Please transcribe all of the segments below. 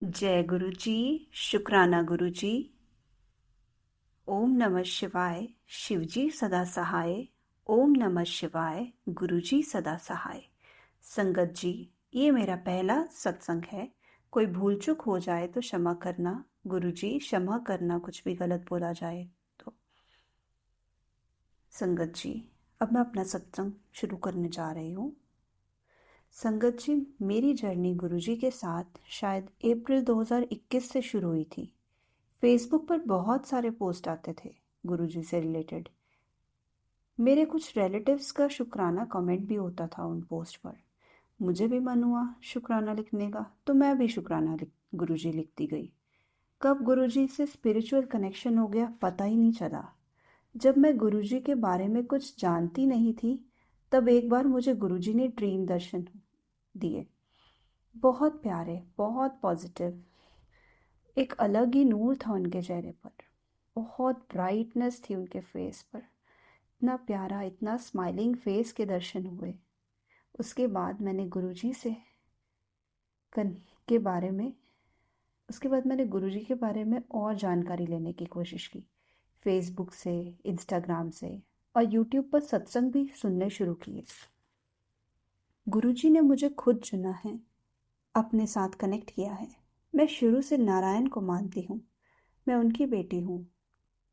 जय गुरु जी। शुक्राना गुरु जी। ओम नमः शिवाय। शिवजी सदा सहाय। ओम नमः शिवाय। गुरु जी सदा सहाय। संगत जी, ये मेरा पहला सत्संग है। कोई भूल चूक हो जाए तो क्षमा करना। गुरु जी क्षमा करना, कुछ भी गलत बोला जाए तो। संगत जी, अब मैं अपना सत्संग शुरू करने जा रही हूँ। संगत जी, मेरी जर्नी गुरुजी के साथ शायद अप्रैल 2021 से शुरू हुई थी। फेसबुक पर बहुत सारे पोस्ट आते थे गुरुजी से रिलेटेड। मेरे कुछ रिलेटिव्स का शुक्राना कमेंट भी होता था उन पोस्ट पर। मुझे भी मन हुआ शुक्राना लिखने का, तो मैं भी शुक्राना गुरुजी लिखती गई। कब गुरुजी से स्पिरिचुअल कनेक्शन हो गया पता ही नहीं चला। जब मैं गुरुजी के बारे में कुछ जानती नहीं थी, तब एक बार मुझे गुरुजी ने ड्रीम दर्शन दिए। बहुत प्यारे, बहुत पॉजिटिव। एक अलग ही नूर था उनके चेहरे पर। बहुत ब्राइटनेस थी उनके फेस पर। इतना प्यारा, इतना स्माइलिंग फेस के दर्शन हुए। उसके बाद मैंने गुरुजी से कन के बारे में उसके बाद मैंने गुरुजी के बारे में और जानकारी लेने की कोशिश की। फेसबुक से, इंस्टाग्राम से और यूट्यूब पर सत्संग भी सुनने शुरू किए। गुरुजी ने मुझे खुद चुना है, अपने साथ कनेक्ट किया है। मैं शुरू से नारायण को मानती हूँ। मैं उनकी बेटी हूँ।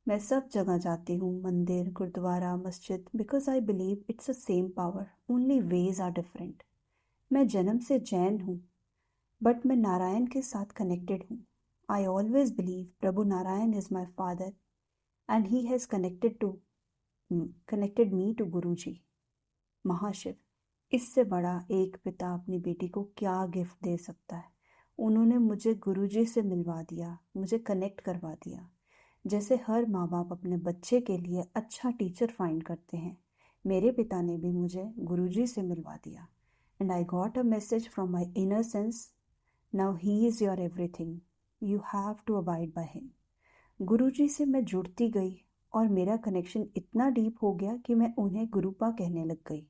मैं सब जगह जाती हूँ, मंदिर, गुरुद्वारा, मस्जिद, because I believe it's a same power, only ways are different. मैं जन्म से जैन हूँ, बट मैं नारायण के साथ कनेक्टेड हूँ। आई ऑलवेज बिलीव प्रभु Narayan is my father and he has connected me to Guru ji, महाशिव। इससे बड़ा एक पिता अपनी बेटी को क्या गिफ्ट दे सकता है। उन्होंने मुझे गुरु जी से मिलवा दिया, मुझे कनेक्ट करवा दिया। जैसे हर माँ बाप अपने बच्चे के लिए अच्छा टीचर फाइंड करते हैं, मेरे पिता ने भी मुझे गुरुजी से मिलवा दिया। And I got a message from my inner sense, now he is your everything, you have to abide by him. Guruji से मैं जुड़ती गई और मेरा कनेक्शन इतना डीप हो गया कि मैं उन्हें गुरुपा कहने लग गई।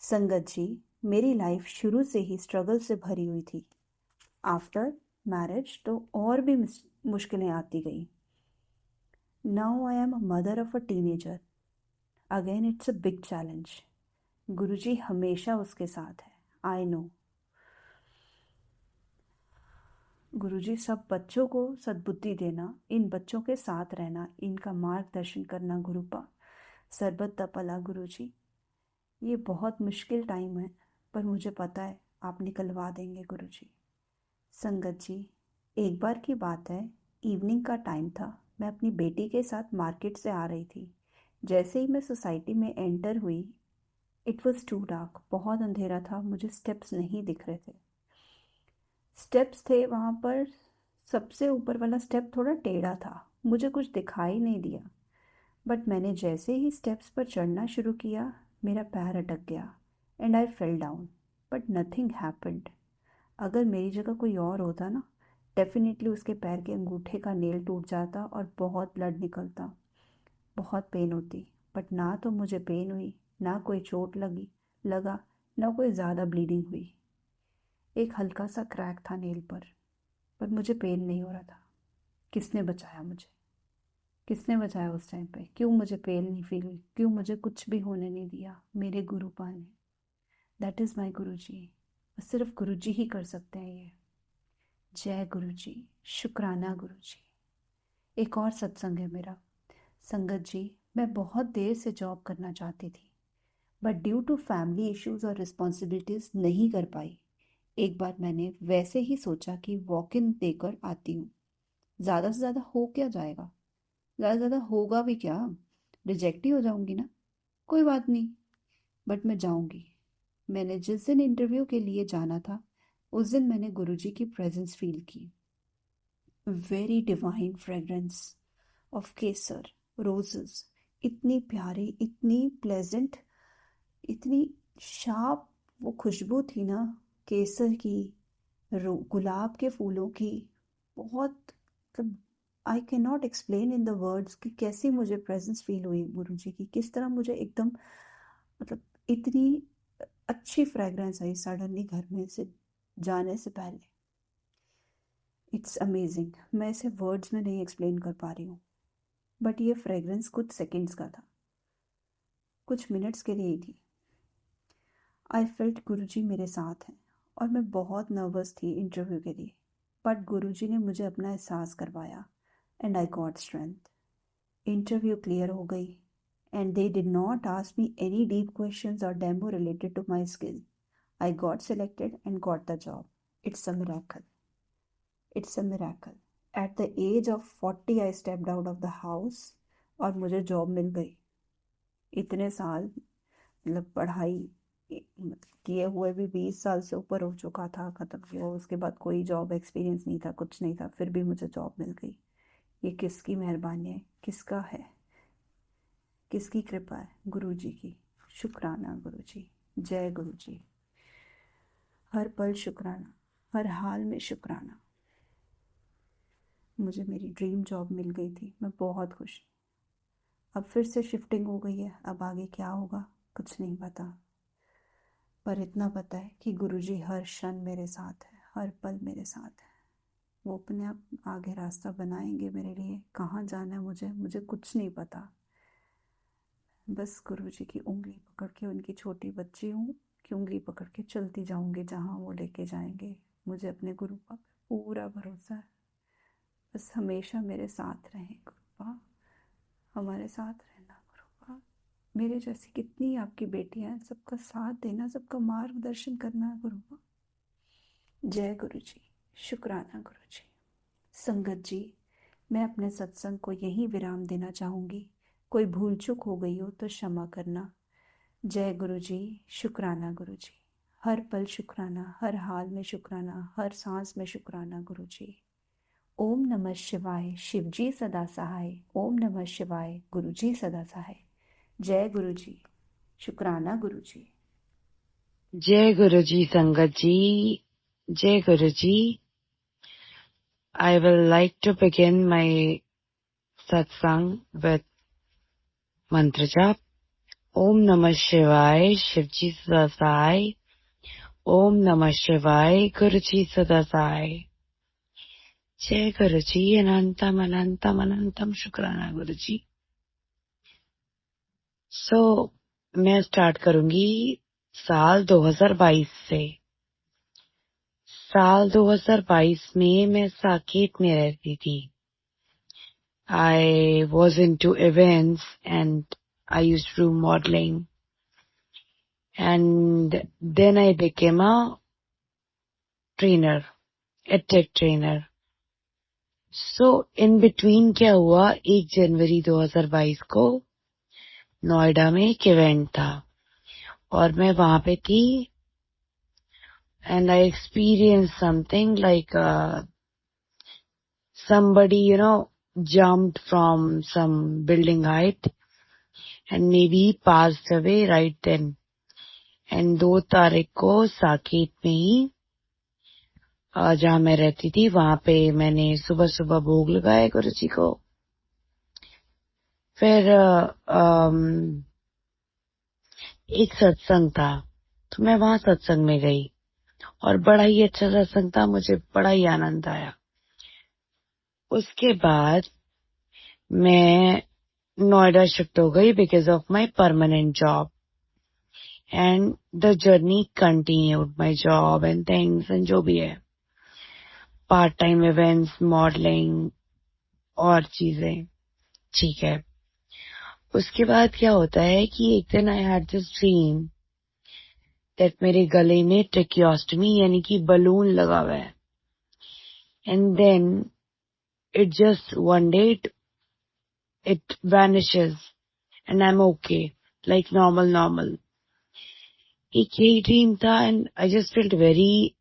संगत जी, मेरी लाइफ शुरू से ही स्ट्रगल से भरी हुई थी। आफ्टर मैरिज तो और भी मुश्किलें आती गई। Now I am a mother of a teenager. Again, it's a big challenge. गुरुजी हमेशा उसके साथ है। I know. गुरुजी सब बच्चों को सद्बुद्धि देना, इन बच्चों के साथ रहना, इनका मार्गदर्शन करना। गुरुपा सरबत दा भला गुरुजी। ये बहुत मुश्किल टाइम है, पर मुझे पता है आप निकलवा देंगे गुरुजी। संगत जी, एक बार की बात है, इवनिंग का टाइम था। मैं अपनी बेटी के साथ मार्केट से आ रही थी। जैसे ही मैं सोसाइटी में एंटर हुई, इट वॉज टू डार्क। बहुत अंधेरा था, मुझे स्टेप्स नहीं दिख रहे थे। स्टेप्स थे वहाँ पर, सबसे ऊपर वाला स्टेप थोड़ा टेढ़ा था, मुझे कुछ दिखाई नहीं दिया। बट मैंने जैसे ही स्टेप्स पर चढ़ना शुरू किया, मेरा पैर अटक गया and I fell down. But nothing happened. अगर मेरी जगह कोई और होता ना, डेफिनेटली उसके पैर के अंगूठे का नेल टूट जाता और बहुत ब्लड निकलता, बहुत पेन होती। बट ना तो मुझे पेन हुई, ना कोई चोट लगा, ना कोई ज़्यादा ब्लीडिंग हुई। एक हल्का सा क्रैक था नेल पर मुझे पेन नहीं हो रहा था। किसने बचाया मुझे? किसने बचाया उस टाइम पे? क्यों मुझे पेन नहीं फील हुई? क्यों मुझे कुछ भी होने नहीं दिया? मेरे गुरुपा ने। दैट इज़ माई गुरु जी। सिर्फ गुरु जी ही कर सकते हैं ये। जय गुरु जी। शुक्राना गुरु जी। एक और सत्संग है मेरा। संगत जी, मैं बहुत देर से जॉब करना चाहती थी, but due to family issues और रिस्पॉन्सिबिलिटीज नहीं कर पाई। एक बार मैंने वैसे ही सोचा कि वॉक इन देकर आती हूँ। ज़्यादा से ज़्यादा हो क्या जाएगा? ज़्यादा से ज़्यादा होगा भी क्या? रिजेक्ट ही हो जाऊंगी ना। कोई बात नहीं, बट मैं जाऊंगी। मैंने जिस दिन इंटरव्यू के लिए जाना था, उस दिन मैंने गुरुजी की प्रेजेंस फील की। Very divine fragrance of Kesar, roses. इतनी प्यारी, इतनी प्लेजेंट, इतनी शार्प वो खुशबू थी ना, केसर की, गुलाब के फूलों की। बहुत, मतलब I can not explain in the words कि कैसी मुझे प्रेजेंस फील हुई गुरु जी की, किस तरह मुझे एकदम, मतलब इतनी अच्छी फ्रेग्रेंस आई सडनली घर में से जाने से पहले। It's amazing. मैं इसे वर्ड्स में नहीं एक्सप्लेन कर पा रही हूँ, बट ये फ्रेगरेंस कुछ सेकंड्स का था, कुछ मिनट्स के लिए ही थी। आई फेल्ट गुरुजी मेरे साथ हैं और मैं बहुत नर्वस थी इंटरव्यू के लिए, बट गुरुजी ने मुझे अपना एहसास करवाया and I got strength. Interview clear हो गई and they did not ask me any deep questions और demo related to my skill. I got selected and got the job. It's a miracle. It's a miracle. At the age of 40 I stepped out of the house और मुझे job मिल गई। इतने साल मतलब पढ़ाई किए हुए भी 20 साल से ऊपर हो चुका था, ख़त्म किया हुआ, उसके बाद कोई जॉब एक्सपीरियंस नहीं था, कुछ नहीं था, फिर भी मुझे जॉब मिल गई। ये किसकी मेहरबानी है, किसका है, किसकी कृपा है? गुरुजी की। शुक्राना गुरुजी, जय गुरुजी। हर पल शुक्राना, हर हाल में शुक्राना। मुझे मेरी ड्रीम जॉब मिल गई थी, मैं बहुत खुश हूँ। अब फिर से शिफ्टिंग हो गई है, अब आगे क्या होगा कुछ नहीं पता, पर इतना पता है कि गुरुजी हर क्षण मेरे साथ है, हर पल मेरे साथ है। वो अपने आप आगे रास्ता बनाएंगे मेरे लिए। कहाँ जाना है मुझे कुछ नहीं पता। बस गुरुजी की उंगली पकड़ के, उनकी छोटी बच्ची हूँ कि उंगली पकड़ के चलती जाऊंगी जहाँ वो लेके जाएंगे। मुझे अपने गुरुपा पे पूरा भरोसा है। बस हमेशा मेरे साथ रहें गुरुपा, हमारे साथ रहना गुरुपा। मेरे जैसी कितनी आपकी बेटियां हैं, सबका साथ देना, सबका मार्गदर्शन करना गुरुपा। जय गुरुजी, शुक्राना गुरुजी। संगत जी, मैं अपने सत्संग को यहीं विराम देना चाहूँगी। कोई भूल चूक हो गई हो तो क्षमा करना। जय गुरुजी, शुक्राना गुरुजी। हर पल शुक्राना, हर हाल में शुक्राना, हर सांस में शुक्राना गुरुजी। ओम नमः शिवाय, शिवजी सदा सहाय। ओम नमः शिवाय, गुरुजी सदा सहाय। जय गुरुजी, शुक्राना गुरुजी। जय गुरुजी संगत जी, जय गुरुजी. I will like to begin my satsang with mantra jap. Om Namah Shivaya, Shivji Sada Sai. Om Namah Shivaya, Guruji Sada Sai. जय गुरुजी. अनंतम अनंतम अनंतम शुक्राना गुरुजी. मैं स्टार्ट करूंगी साल 2022 से. साल 2022 में मैं साकेत में रहती थी. I was into events and I used to do modeling, and then I became a trainer, a tech trainer. So in between क्या हुआ, 1 जनवरी 2022 को नोएडा में एक इवेंट था और मैं वहां पे थी. And I experienced something like somebody, jumped from some building height and maybe passed away right then. And 2 तारीख को साकेत में ही जहाँ मैं रहती थी वहां पे मैंने सुबह सुबह भोग लगाया गुरुजी को. फिर एक सत्संग था तो मैं वहां सत्संग में गई और बड़ा ही अच्छा सत्संग था, मुझे बड़ा ही आनंद आया. उसके बाद मैं नोएडा शिफ्ट हो गई because of my permanent job. And the journey continued, my job and things and जो भी है, पार्ट टाइम इवेंट्स, मॉडलिंग और चीजें. ठीक है. उसके बाद क्या होता है कि एक दिन I had this dream that मेरे गले में ट्रेकियोस्टमी यानी कि बलून लगा हुआ है. And then it just one day it vanishes and I am okay like normal. एक यही ड्रीम था and I just felt very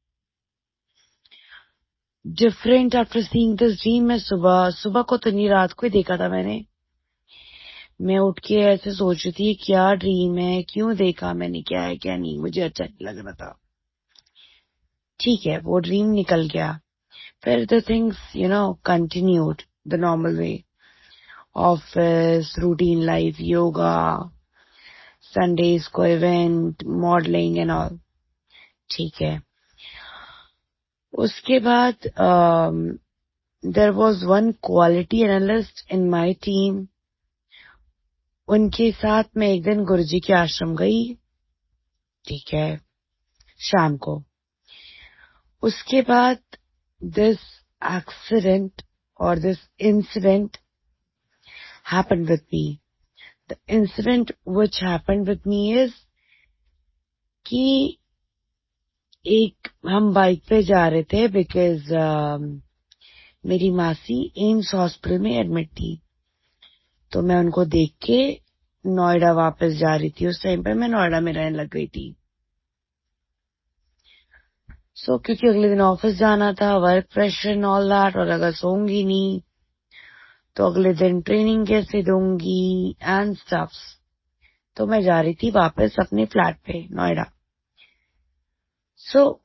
different after seeing this dream. मैं सुबह को तो नहीं, रात को ही देखा था मैंने. मैं उठ के ऐसे सोच रही थी क्या ड्रीम है, क्यों देखा मैंने, क्या है क्या नहीं, मुझे अच्छा नहीं लग रहा था. ठीक है, वो ड्रीम निकल गया. फिर the things continued the normal way. Office, routine life, yoga, Sundays को इवेंट, मॉडलिंग एंड ऑल. ठीक है. उसके बाद there was one quality analyst in my team. उनके साथ मैं एक दिन गुरुजी के आश्रम गई, ठीक है, शाम को. उसके बाद this accident or this incident happened with me. The incident which happened with me is कि एक हम बाइक पे जा रहे थे बिकॉज मेरी मासी एम्स हॉस्पिटल में एडमिट थी. तो मैं उनको देख के नोएडा वापस जा रही थी. उस टाइम पे मैं नोएडा में रहने लग गई थी. क्योंकि अगले दिन ऑफिस जाना था, work pressure and all that, और अगर सोऊंगी नहीं तो अगले दिन ट्रेनिंग कैसे दूंगी एंड स्टफ्स. तो मैं जा रही थी वापस अपने फ्लैट पे नोएडा.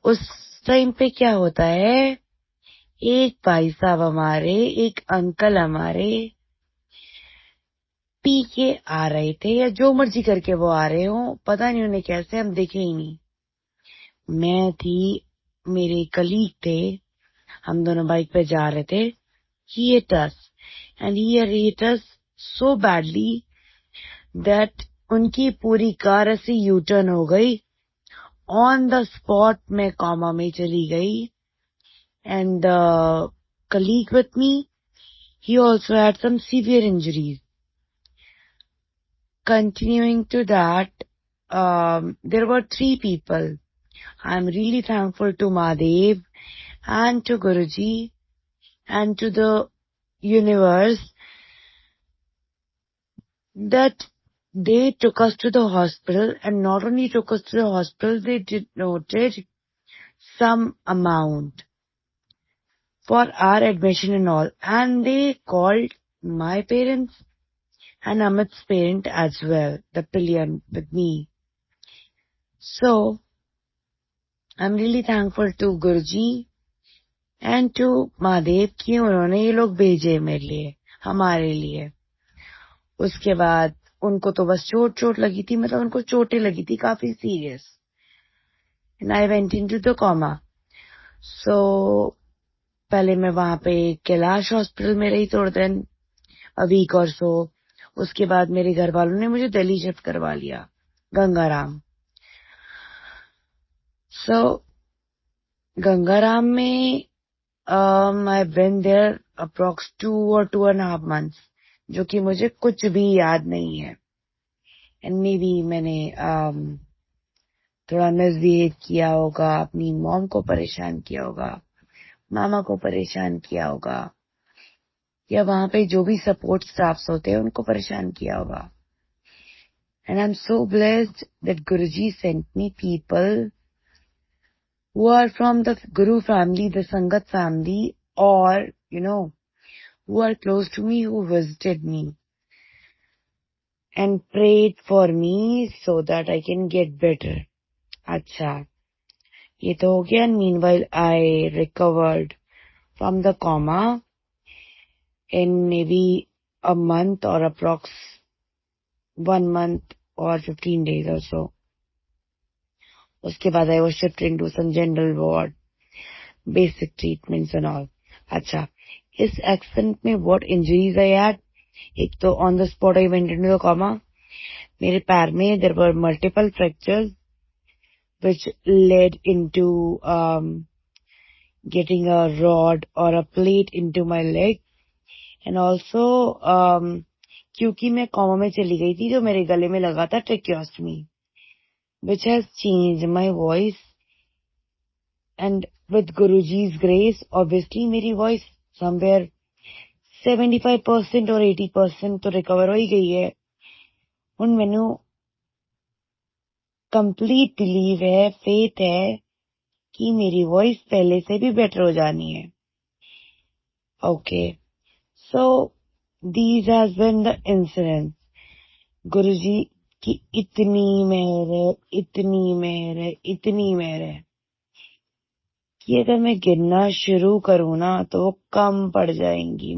उस टाइम पे क्या होता है, एक भाई साहब हमारे, एक अंकल हमारे पी के आ रहे थे, या जो मर्जी करके वो आ रहे हो, पता नहीं उन्हें कैसे, हम देखे ही नहीं. मैं थी, मेरे कलीग थे, हम दोनों बाइक पे जा रहे थे. He hit us and he hit us so badly that उनकी पूरी कार ऐसे यू टर्न हो गई. ऑन द स्पॉट मैं कॉमा में चली गई. And colleague with me, he also had some severe injuries. Continuing to that, there were 3 people. I'm really thankful to Mahadev and to Guruji and to the universe that they took us to the hospital, and not only took us to the hospital, they noted some amount for our admission and all, and they called my parents and Amit's parent as well, the pillion with me. So, I'm really thankful to Guruji and to Mahadev कि उन्होंने ये लोग भेजे मेरे लिए, हमारे लिए. उसके बाद उनको तो बस चोट लगी थी, मतलब उनको चोटें लगी थी काफी serious. And I went into the comma. पहले मैं वहां पे कैलाश हॉस्पिटल में रही थोड़ा दिन, अ वीक और सो. उसके बाद मेरे घर वालों ने मुझे दिल्ली शिफ्ट करवा लिया, गंगाराम. गंगाराम में I been there approx 2 or 2.5 months, जो कि मुझे कुछ भी याद नहीं है. एंड मे बी मैंने थोड़ा मिसबिहेव किया होगा, अपनी मॉम को परेशान किया होगा, मामा को परेशान किया होगा, या वहां पे जो भी सपोर्ट स्टाफ्स होते हैं उनको परेशान किया होगा. And I am so blessed that Guruji sent me people who are from the Guru family, the Sangat family, or, who are close to me, who visited me and prayed for me so that I can get better. अच्छा, ये तो हो गया. Meanwhile, I recovered from the coma in maybe a month or approx 1 month or 15 days or so. उसके बाद I was shifted into some general ward, basic treatments and all. अच्छा, इस accident में what injuries I had? एक तो on the spot I went into the coma. मेरे पैर में there were multiple fractures which led into getting a rod or a plate into my leg. And also क्योंकि मैं comma में चली गई थी तो मेरे गले में लगा था tracheostomy, which has changed my voice. And with Guruji's grace, obviously मेरी voice somewhere 75% or 80% तो recover हो ही गई है. ਹੁਣ ਮੈਨੂੰ complete belief है, faith है कि मेरी voice पहले से भी better हो जानी है. Okay, so these has been the incidents. गुरुजी की इतनी मेहर है कि अगर मैं गिनना शुरू करूँ ना तो वो कम पड़ जाएंगी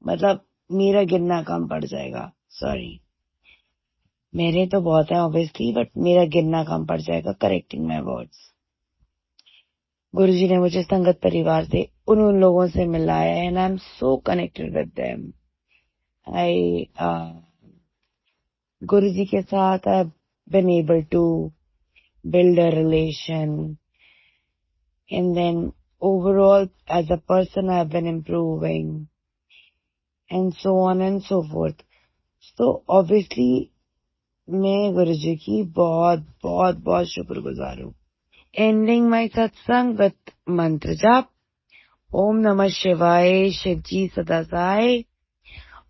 मतलब मेरा गिनना कम पड़ जाएगा. सॉरी, मेरे तो बहुत है ऑब्वियसली, बट मेरा गिनना कम पड़ जाएगा. Correcting my words. गुरुजी ने मुझे संगत परिवार से उन लोगों से मिलाया and I am so connected with them. I Guruji के साथ I been able to build a relation, and then overall as a person I've been improving, and so on and so forth. So obviously मैं गुरुजी की बहुत बहुत बहुत शुक्रगुजार हूँ। Ending माई सत्संग विथ मंत्र जाप। ओम नमः शिवाय, शिवजी सदा सहाय।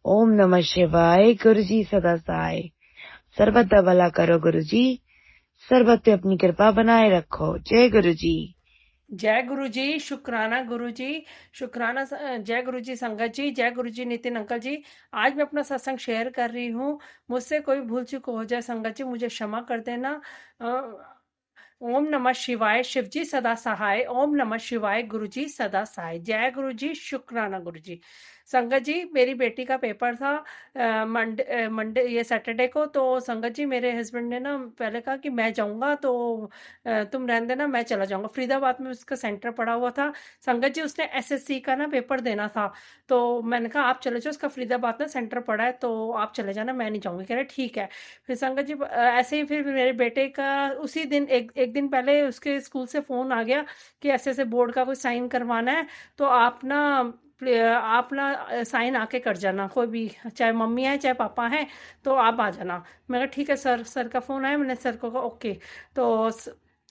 ओम नमः शिवाय, गुरुजी सदा सहाय। सर्वदा भला करो गुरुजी, सर्वत पे अपनी कृपा बनाए रखो। जय गुरुजी। जय गुरुजी, शुक्राना गुरुजी, शुक्राना। जय गुरुजी संगत जी, जय गुरुजी नितिन अंकल जी। आज मैं अपना सत्संग शेयर कर रही हूँ। मुझसे कोई भूल चूक हो जाए संगत जी, मुझे क्षमा कर देना। ओम नमः शिवाय, शिवजी सदा सहाय। ओम नमः शिवाय, गुरुजी सदा सहाय। जय गुरुजी, शुक्राना गुरुजी। संगत जी, मेरी बेटी का पेपर था मंडे ये सैटरडे को। तो संगत जी, मेरे हस्बैंड ने ना पहले कहा कि मैं जाऊंगा तो तुम रहने देना, मैं चला जाऊंगा। फरीदाबाद में उसका सेंटर पड़ा हुआ था संगत जी। उसने एसएससी का ना पेपर देना था, तो मैंने कहा आप चले जाओ, उसका फरीदाबाद में सेंटर पड़ा है तो आप चले जाना, मैं नहीं जाऊंगी। कह रहे ठीक है। फिर संगत जी ऐसे ही फिर मेरे बेटे का उसी दिन एक दिन पहले उसके स्कूल से फ़ोन आ गया कि ऐसे ऐसे बोर्ड का कोई साइन करवाना है, तो आप ना साइन आके कर जाना, कोई भी, चाहे मम्मी है चाहे पापा हैं, तो आप आ जाना। मैं कहा ठीक है सर का फ़ोन आया, मैंने सर को कहा ओके। तो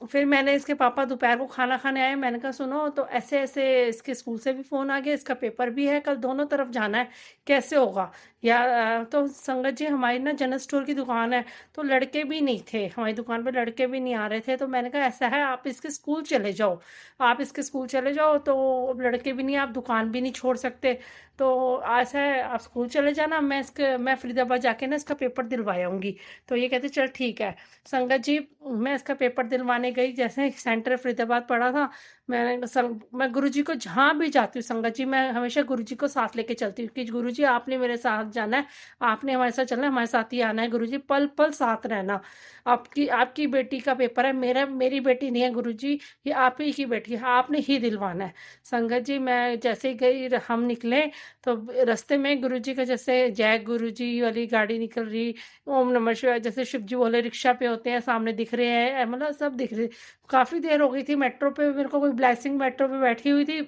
फिर मैंने इसके पापा दोपहर को खाना खाने आए, मैंने कहा सुनो तो ऐसे ऐसे इसके स्कूल से भी फ़ोन आ गया, इसका पेपर भी है कल, दोनों तरफ जाना है, कैसे होगा। या तो संगत जी हमारी ना जनरल स्टोर की दुकान है, तो लड़के भी नहीं थे हमारी दुकान पे, लड़के भी नहीं आ रहे थे। तो मैंने कहा ऐसा है आप इसके स्कूल चले जाओ, आप इसके स्कूल चले जाओ, तो लड़के भी नहीं, आप दुकान भी नहीं छोड़ सकते, तो ऐसा है आप स्कूल चले जाना, मैं फरीदाबाद जाके ना इसका पेपर दिलवा आऊँगी। तो ये कहते चल ठीक है। संगत जी मैं इसका पेपर दिलवाने गई, जैसे सेंटर फरीदाबाद पड़ा था, मैं गुरुजी को जहाँ भी जाती हूँ संगत जी, मैं हमेशा गुरुजी को साथ लेके चलती हूँ कि गुरुजी आपने मेरे साथ जाना है, आपने हमारे साथ चलना है, हमारे साथ ही आना है गुरुजी, पल पल साथ रहना। आपकी बेटी का पेपर है, मेरी बेटी नहीं है गुरुजी, ये आप ही की बेटी है, आपने ही दिलवाना है। संगत जी मैं जैसे ही गई, हम निकले तो रास्ते में गुरुजी का जैसे जय गुरुजी वाली गाड़ी निकल रही, ओम नमः शिवाय जैसे शिव जी बोले रिक्शा पे होते हैं, सामने दिख रहे हैं, मतलब सब दिख रहे। काफ़ी देर हो गई थी मेट्रो पे, मेरे को कोई ब्लेसिंग मेट्रो पे बैठी हुई थी,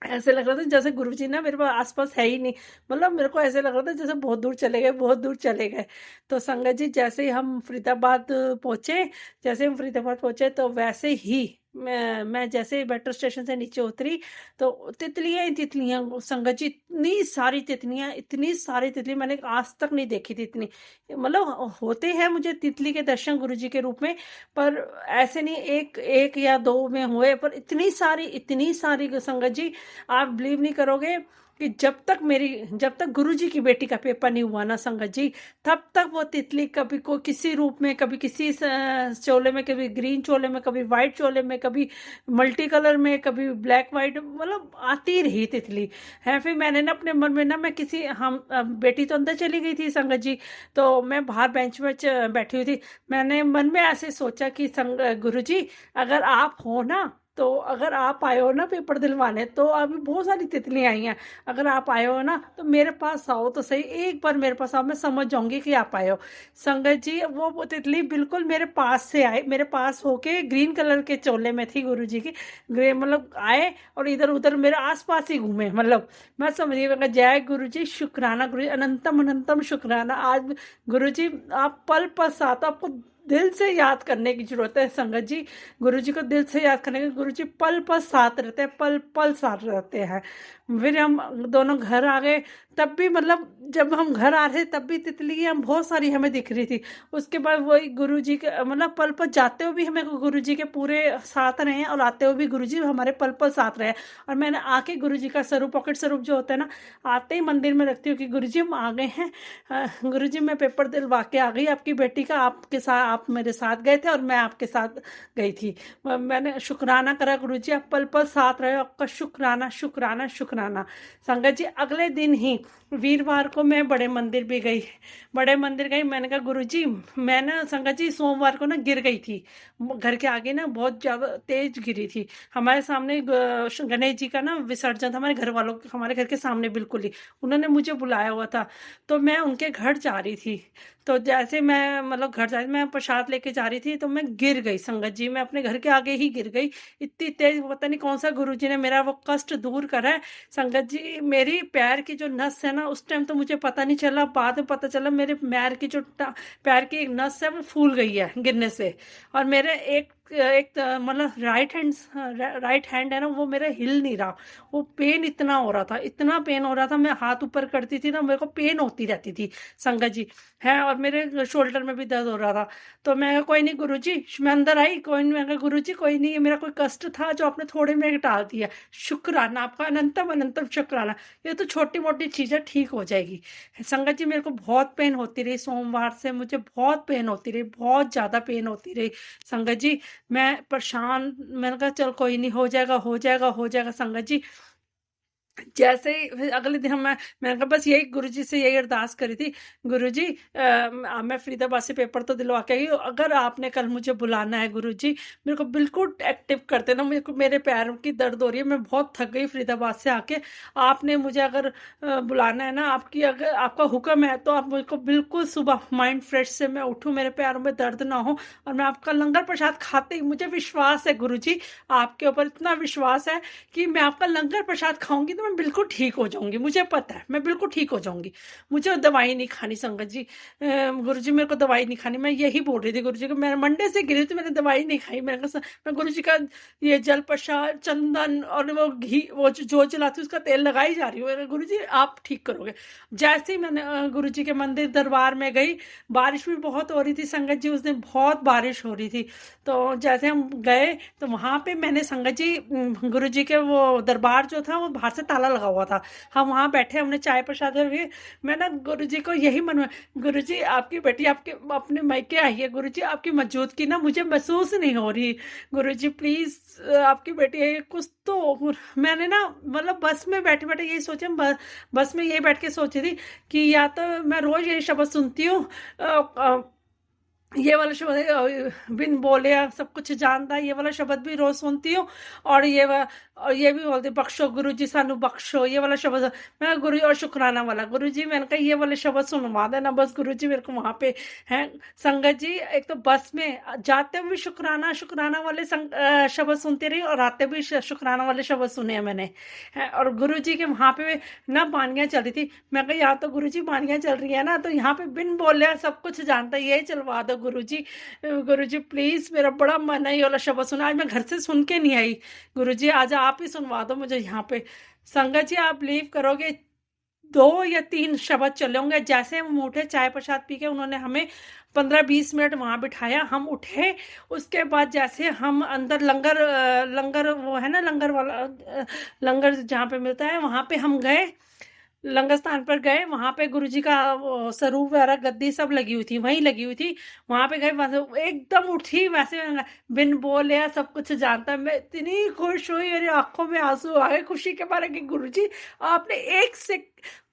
ऐसे लग रहा था जैसे गुरुजी ना मेरे पास आसपास है ही नहीं, मतलब मेरे को ऐसे लग रहा था जैसे बहुत दूर चले गए, बहुत दूर चले गए। तो संगत जी जैसे ही हम फरीदाबाद पहुंचे, तो वैसे ही मैं जैसे ही मेट्रो स्टेशन से नीचे उतरी, तो तितलियां ही तितलियां संगत जी, इतनी सारी तितली मैंने आज तक नहीं देखी थी इतनी। मतलब होते हैं मुझे तितली के दर्शन गुरुजी के रूप में, पर ऐसे नहीं एक एक या दो में हुए, पर इतनी सारी संगत जी, आप बिलीव नहीं करोगे कि जब तक गुरुजी की बेटी का पेपर नहीं हुआ ना संगत जी, तब तक वो तितली कभी को किसी रूप में, कभी किसी चोले में, कभी ग्रीन चोले में, कभी वाइट चोले में, कभी मल्टी कलर में, कभी ब्लैक वाइट, मतलब आती रही तितली है। फिर मैंने ना अपने मन में ना, मैं किसी हम बेटी तो अंदर चली गई थी संगत जी, तो मैं बाहर बेंच में बैठी हुई थी, मैंने मन में ऐसे सोचा कि गुरुजी अगर आप हो ना, तो अगर आप आए हो ना पेपर दिलवाने, तो अभी बहुत सारी तितलियां आई हैं, अगर आप आए हो ना तो मेरे पास आओ तो सही, एक बार मेरे पास आओ, मैं समझ जाऊंगी कि आप आए हो। संगत जी वो तितली बिल्कुल मेरे पास से आए, मेरे पास होके ग्रीन कलर के चोले में थी गुरुजी की, ग्रे मतलब आए और इधर उधर मेरे आसपास ही घूमे, मतलब मैं समझिए। जय गुरुजी, शुक्राना गुरुजी, अनंतम अनंतम शुक्राना। आज गुरुजी आप पल पल साथ, आपको दिल से याद करने की जरूरत है संगत जी, गुरुजी को दिल से याद करने के, गुरुजी पल पल साथ रहते हैं, पल पल साथ रहते हैं। फिर हम दोनों घर आ गए, तब भी मतलब जब हम घर आ रहे तब भी तितलियां बहुत सारी हमें दिख रही थी। उसके बाद वही गुरुजी के मतलब पल पल जाते हुए भी हमें गुरुजी के पूरे साथ रहे हैं, और आते हुए भी गुरुजी हमारे पल पल साथ रहे। और मैंने आके गुरुजी का स्वरूप, पॉकेट स्वरूप जो होता है ना, आते ही मंदिर में रखती हूँ कि गुरुजी हम आ गए हैं, गुरुजी मैं पेपर दिलवा के आ गई आपकी बेटी का, आपके साथ आप मेरे साथ गए थे और मैं आपके साथ गई थी। मैंने शुक्राना करा गुरुजी, आप पल पल साथ रहे, आपका शुक्राना शुक्राना शुक्राना। संगत जी अगले दिन ही वीरवार को मैं बड़े मंदिर भी गई। बड़े मंदिर गई, मैंने कहा गुरुजी मैं ना संगत जी सोमवार को ना गिर गई थी, घर के आगे ना बहुत ज़्यादा तेज गिरी थी। हमारे सामने गणेश जी का ना विसर्जन था, हमारे घर वालों के, हमारे घर के सामने बिल्कुल ही। उन्होंने मुझे बुलाया हुआ था, तो मैं उनके घर जा रही थी। तो जैसे मैं मतलब घर जा रही, मैं प्रसाद लेके जा रही थी, तो मैं गिर गई संगत जी, मैं अपने घर के आगे ही गिर गई। इतनी तेज, पता नहीं कौन सा गुरुजी ने मेरा वो कष्ट दूर करा है। संगत जी मेरी पैर की जो नस है ना, उस टाइम तो मुझे पता नहीं चला, बाद में पता चला मेरे पैर की जो पैर की एक नस है वो फूल गई है गिरने से। और मेरे एक मतलब राइट हैंड है ना, वो मेरा हिल नहीं रहा। वो पेन इतना हो रहा था, इतना पेन हो रहा था, मैं हाथ ऊपर करती थी ना, मेरे को पेन होती रहती थी संगत जी है। और मेरे शोल्डर में भी दर्द हो रहा था। तो मैं कहा कोई नहीं गुरुजी, मैं अंदर आई, कोई नहीं, मैं कहा गुरुजी कोई नहीं, ये मेरा कोई कष्ट था जो आपने थोड़े में टाल दिया, शुक्राना आपका, अनंतम अनंतम शुक्राना, ये तो छोटी मोटी चीज़ें ठीक हो जाएगी। संगत जी मेरे को बहुत पेन होती रही, सोमवार से मुझे बहुत पेन होती रही, बहुत ज़्यादा पेन होती रही संगत जी। मैं परेशान, मैंने कहा चल कोई नहीं, हो जाएगा हो जाएगा हो जाएगा संगत जी। जैसे ही फिर अगले दिन मैंने कहा बस यही गुरुजी से यही अरदास करी थी, गुरुजी मैं फरीदाबाद से पेपर तो दिलवा के आई हूँ, अगर आपने कल मुझे बुलाना है गुरुजी, मेरे को बिल्कुल एक्टिव कर देना, मेरे पैरों की दर्द हो रही है, मैं बहुत थक गई फरीदाबाद से आके। आपने मुझे अगर बुलाना है ना, अगर आपका हुक्म है तो आप मुझको बिल्कुल सुबह माइंड फ्रेश से मैं उठूँ, मेरे पैरों में दर्द ना हो, और मैं आपका लंगर प्रसाद खाते ही, मुझे विश्वास है गुरुजी, आपके ऊपर इतना विश्वास है कि मैं आपका लंगर प्रसाद खाऊंगी तो मैं बिल्कुल ठीक हो जाऊंगी, मुझे पता है मैं बिल्कुल ठीक हो जाऊंगी। मुझे दवाई नहीं खानी संगत जी, गुरुजी मेरे को दवाई नहीं खानी। मैं यही बोल रही थी गुरुजी को, मैं मंडे से गिरी थी, मैंने दवाई नहीं खाई। मैं गुरुजी का ये जल प्रसाद, चंदन और वो घी, वो जो जलाती उसका तेल लगाई जा रही हूँ, गुरुजी आप ठीक करोगे। जैसे ही मैंने गुरुजी के मंदिर दरबार में गई, बारिश भी बहुत हो रही थी संगत जी, उस दिन बहुत बारिश हो रही थी। तो जैसे हम गए तो वहाँ पे मैंने संगत जी गुरुजी के वो दरबार जो था वो बाहर से ताला लगा हुआ था, हम वहाँ बैठे, हमने चाय प्रसाद करके, मैं ना गुरुजी को यही मनवा, गुरुजी आपकी बेटी आपके अपने मायके आई है, गुरुजी आपकी मौजूदगी ना मुझे महसूस नहीं हो रही, गुरुजी प्लीज आपकी बेटी है, कुछ तो। मैंने ना मतलब बस में बैठे बैठे यही सोचा, बस में यही बैठ के सोची थी कि या तो मैं रोज यही शब्द सुनती हूँ, ये वाला शब्द है, बिन बोले सब कुछ जानता, ये वाला शब्द भी रोज सुनती हूँ, और ये भी बोलती बख्शो गुरुजी सानू बख्शो, ये वाला शब्द मैं गुरु, और शुक्राना वाला गुरुजी, मैंने कहा ये वाले शब्द सुनवा देना बस गुरुजी मेरे को वहाँ पे है। संगत जी एक तो बस में जाते हुए भी शुक्राना शुक्राना वाले शब्द सुनती रही, और आते भी शुक्राना वाले शब्द सुने हैं मैंने है। और गुरुजी के वहाँ पे ना बानियाँ चल रही थी, मैं कहा यहाँ तो गुरुजी बानियाँ चल रही है ना, तो यहाँ पे बिन बोले सब कुछ जानता, ये चलवा दो गुरुजी, गुरुजी प्लीज मेरा बड़ा मन है ये वाला शब्द सुना, आज मैं घर से सुन के नहीं आई, गुरुजी आज आप ही सुनवा दो मुझे यहाँ पे। संगत जी आप बिलीव करोगे 2 या 3 शब्द चले होंगे, जैसे हम उठे चाय प्रसाद पी के, उन्होंने हमें 15-20 मिनट वहाँ बिठाया, हम उठे, उसके बाद जैसे हम अंदर लंगर वो है ना, लंगर वाला लंगर जहाँ पे मिलता है वहाँ पे हम गए, लंगर स्थान पर गए, वहाँ पे गुरुजी का स्वरूप वगैरह गद्दी सब लगी हुई थी, वहीं लगी हुई थी, वहाँ पे गए, एकदम उठी वैसे बिन बोले सब कुछ जानता। मैं इतनी खुश हुई, मेरी आंखों में आंसू आ गए खुशी के मारे कि गुरुजी आपने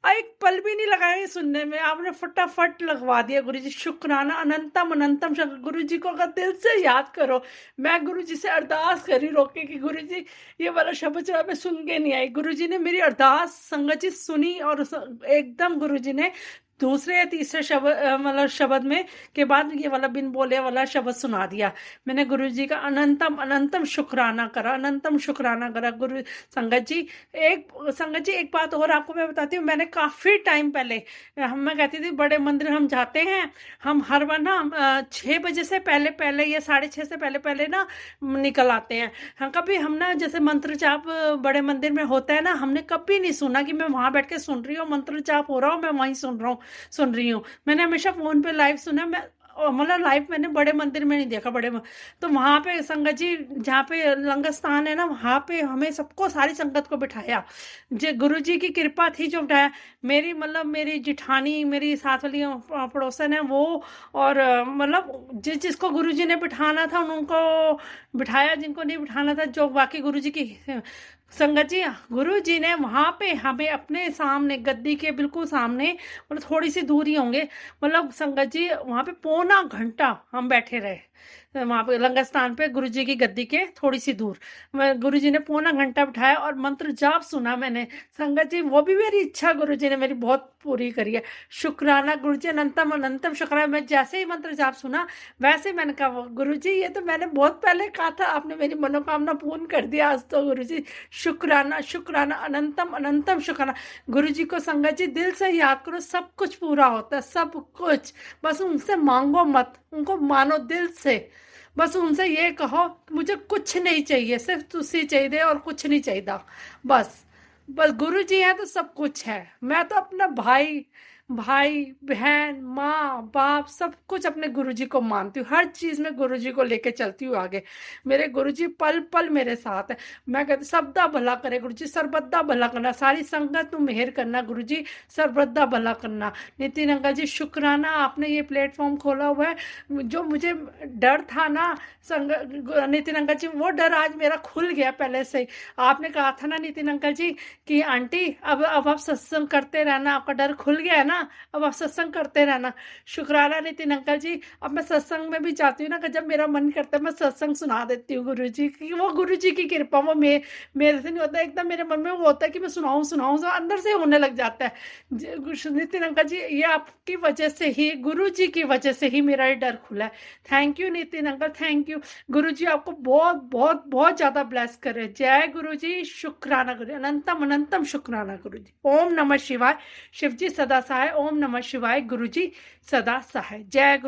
एक पल भी नहीं लगाया ये सुनने में, आपने फटाफट लगवा दिया गुरुजी, शुक्राना अनंतम अनंतम। गुरुजी को अगर दिल से याद करो, मैं गुरुजी से अरदास करी रोके कि गुरुजी ये वाला शब्द जो मैं सुन के नहीं आई, गुरुजी ने मेरी अरदास संगत जी सुनी, और एकदम गुरुजी ने दूसरे या तीसरे मतलब शब्द में के बाद ये वाला बिन बोले वाला शब्द सुना दिया। मैंने गुरुजी का अनंतम अनंतम शुक्राना करा, अनंतम शुक्राना करा। संगत जी एक बात और आपको मैं बताती हूँ, मैंने काफ़ी टाइम पहले मैं कहती थी बड़े मंदिर हम जाते हैं, हम हर बार ना 6 बजे से पहले या 6:30 से पहले ना निकल आते हैं। हाँ, कभी हम ना जैसे मंत्र जाप बड़े मंदिर में होता है ना, हमने कभी नहीं सुना कि मैं वहाँ बैठ के सुन रही हूँ, मंत्र जाप हो रहा हूँ, मैं वहीं सुन रही हूँ। मैंने हमेशा फोन पे लाइव सुना, मैं मतलब लाइफ मैंने बड़े मंदिर में नहीं देखा, तो वहाँ पे संगत जी जहाँ पे लंगर स्थान है ना, वहाँ पे हमें सबको, सारी संगत को बिठाया। गुरु जी की कृपा थी जो बिठाया। मेरी जिठानी, मेरी साथ वाली पड़ोसन है वो, और मतलब जिसको गुरु जी ने बिठाना था उनको बिठाया, जिनको नहीं बिठाना था, जो बाकी गुरु जी की संगत जी, गुरु जी ने वहाँ पे हमें अपने सामने, गद्दी के बिल्कुल सामने, मतलब थोड़ी सी दूरी होंगे, मतलब संगत जी वहाँ पे पौना घंटा हम बैठे रहे, वहाँ पे लंगर स्थान पे गुरु जी की गद्दी के थोड़ी सी दूर। गुरु जी ने पौना घंटा बिठाया और मंत्र जाप सुना मैंने। संगत जी वो भी मेरी इच्छा गुरु जी ने मेरी बहुत पूरी करी है। शुक्राना गुरु जी, अनंतम अनंतम शुक्राना। मैं जैसे ही मंत्र जाप सुना वैसे मैंने कहा, गुरु जी ये तो मैंने बहुत पहले कहा था, आपने मेरी मनोकामना पूर्ण कर दिया आज तो गुरु जी। शुक्राना शुक्राना, अनंतम अनंतम शुक्राना। गुरु जी को संगत जी दिल से याद करो, सब कुछ पूरा होता है, सब कुछ। बस उनसे मांगो मत, उनको मानो दिल से। बस उनसे ये कहो मुझे कुछ नहीं चाहिए, सिर्फ तुसी चाहिए और कुछ नहीं चाहिए। बस बस गुरु जी हैं तो सब कुछ है। मैं तो अपना भाई बहन, माँ बाप, सब कुछ अपने गुरु जी को मानती हूँ। हर चीज में गुरु जी को लेके चलती हूँ आगे। मेरे गुरु जी पल पल मेरे साथ है। मैं कहती सबदा भला करे गुरु जी, सरबत्दा भला करना, सारी संगत तू मेहर करना गुरु जी, सरबत्दा भला करना। नितिन अंकल जी शुक्राना, आपने ये प्लेटफॉर्म खोला हुआ है। जो मुझे डर था ना नितिन अंकल जी, वो डर आज मेरा खुल गया पहले से। आपने कहा था ना नितिन अंकल जी कि आंटी अब आप सत्संग करते रहना, आपका डर खुल गया है ना, अब आप सत्संग करते रहना। शुक्राना नितिन अंकल जी। अब मैं सत्संग में भी जाती हूँ ना, जब मेरा मन करता है मैं सत्संग सुना देती हूँ गुरु जी की। वो गुरु जी की कृपा, वो मेरे से नहीं होता, एकदम मेरे मन में वो होता है कि मैं सुनाऊँ तो अंदर से होने लग जाता है। नितिन अंकल जी ये आपकी वजह से ही, गुरु जी की वजह से ही मेरा ये डर खुला है। Thank you Nitin uncle, thank you. गुरु जी आपको बहुत बहुत बहुत ज्यादा ब्लेस करे। जय गुरु जी, शुक्राना गुरु जी, अनंतम अनंतम शुक्राना गुरु जी। ओम नमः शिवाय। शिव जी सदा सहाय। ओम नमः शिवाय। गुरु जी सदा सहाय। जय गुरु।